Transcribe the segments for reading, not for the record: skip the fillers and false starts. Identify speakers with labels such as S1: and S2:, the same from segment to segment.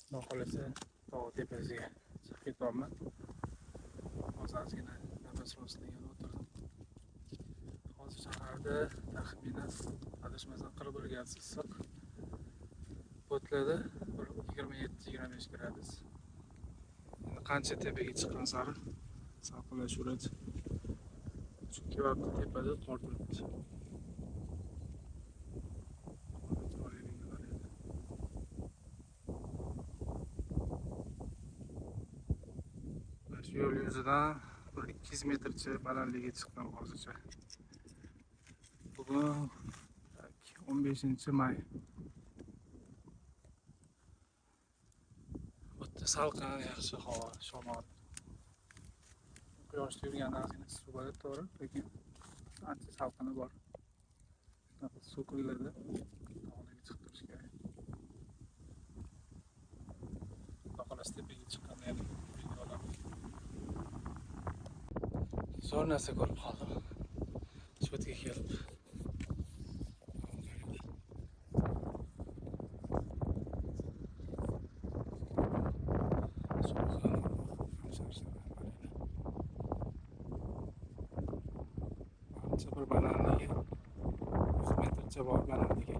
S1: Xudo xohlasa tog' tepasiga chiqib ketyapman. Hozir ozgina nafas rostlagan o'tirdim. Hozir shaharda taxminan adashmasam 41 gradus issiq. Bo'tladi 27-25 gradus. Endi qancha tepaga chiqqan sari salqinlashaveradi. Chunki vaqt tepada qor turibdi. Shu yo'l yuzidan 200 metrcha balandlikka chiqqan hozircha. Bugun 15 may. O'ta salqin, yaxshi havo, shamol. Quyoshda yurganda ozgina issiq bo'ladi, to'g'ri, lekin ancha salqini bor. Nafas so'kiladi. Tog'larga chiqib turish kerak. Xudo xohlasa tepaga chiqqanda yana video olaman. Zo'r narsa ko'rib qoldim. Chotga kelib. Ancha bir balandligi 100 metrcha bor balandligi.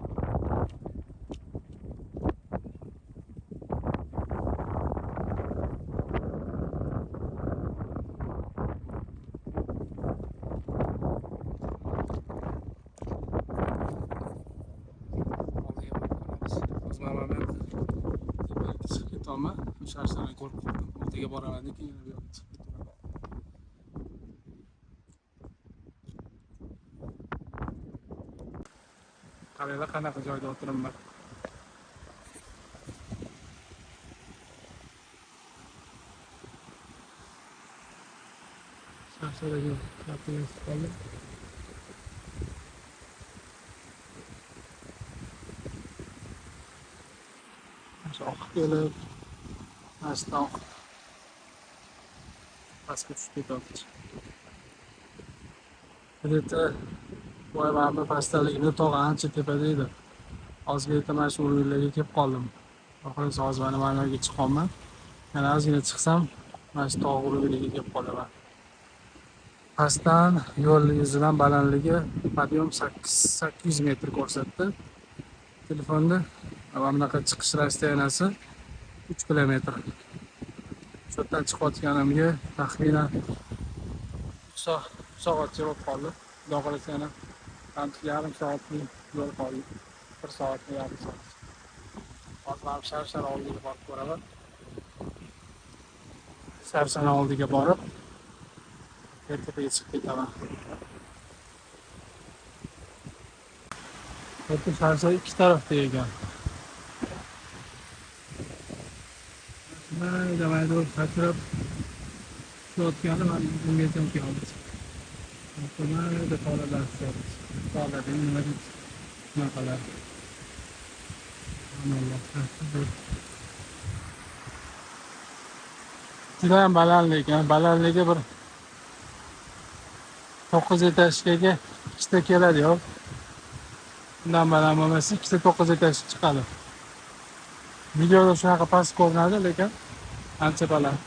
S1: Ketyapman. O'sha narsalarni ko'rib qoldim. Oldiga boraman, keyin yana bu yoqqa chiqib ketaman. Qaranglar qanaqa joyda o'tiribman. Sharshalarga gapirib qoldim. O'sha oqib kelib, pastdan pastga tushib ketyapti. Bileti voy mana pastdaligida tog' ancha tepada edi. Hozirgacha mana shu yo'llarga kelib qoldim. Oxirgi hozir mana bu yerga chiqaman. Yana ozgina chiqsam, mana shu tog' yo'liga kelib qolaman. Pastdan yo'l yuzidan balandligi podiyom 800 metr ko'rsatdi. Telefonda va bunaqa chiqish rastiyanasi 3 kilometr. Shu yerdan chiqayotganimga taxminan soatcha bo'lib qoldi. Xudo xohlasa yana yarim soatlik yo'l qoldi. 1 soatli yarim soat. Hozir ham Sharshar oldiga borib ko'raman. Sharshar oldiga borib, ertaga chiqib ketaman. Xuddi Sharshar ikki tarafda ekan. Mayda sakrab tushayotgani mana bungacha keldi. Mayda tolalar tushadi. Tolada nima qiladi? Juda ham balandlik, balandligi bir 9 etajgaga ikkita keladi-yu. Bundan baland bo'lmasa, ikkita 9 etaj chiqadi. Videoda shunaqa past ko'rinadi, lekin ancha baland.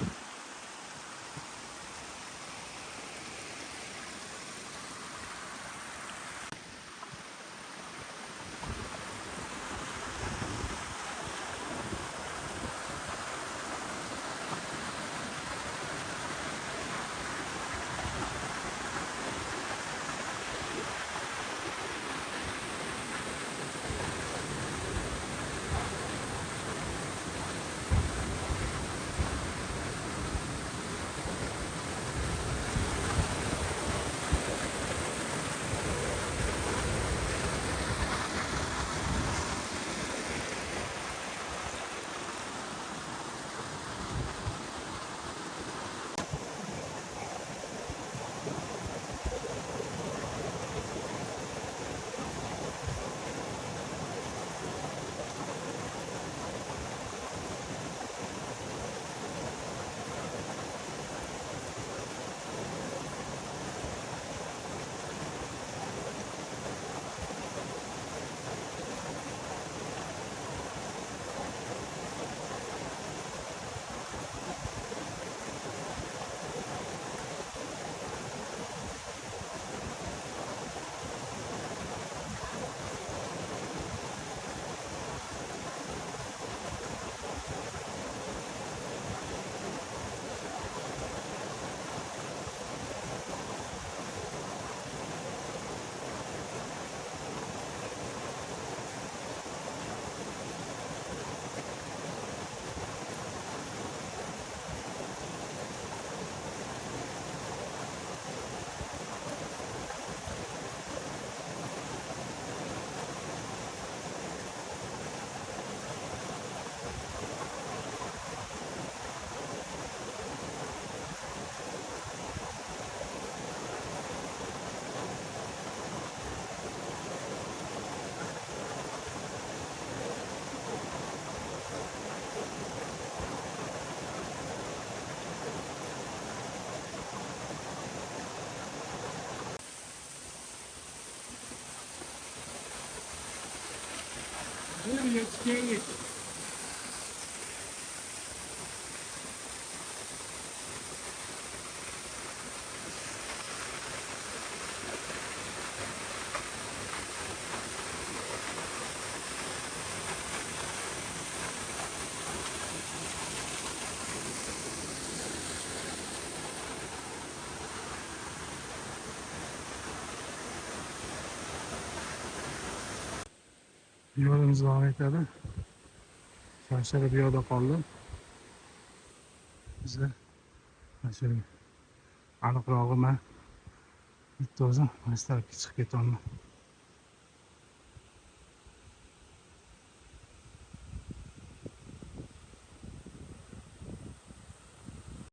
S1: Yo'limiz davom etadi. Charchab bu yoqda qoldim. Biza mana shu aniqrog'i men bitta o'zim mana shu tarafga chiqib ketolman.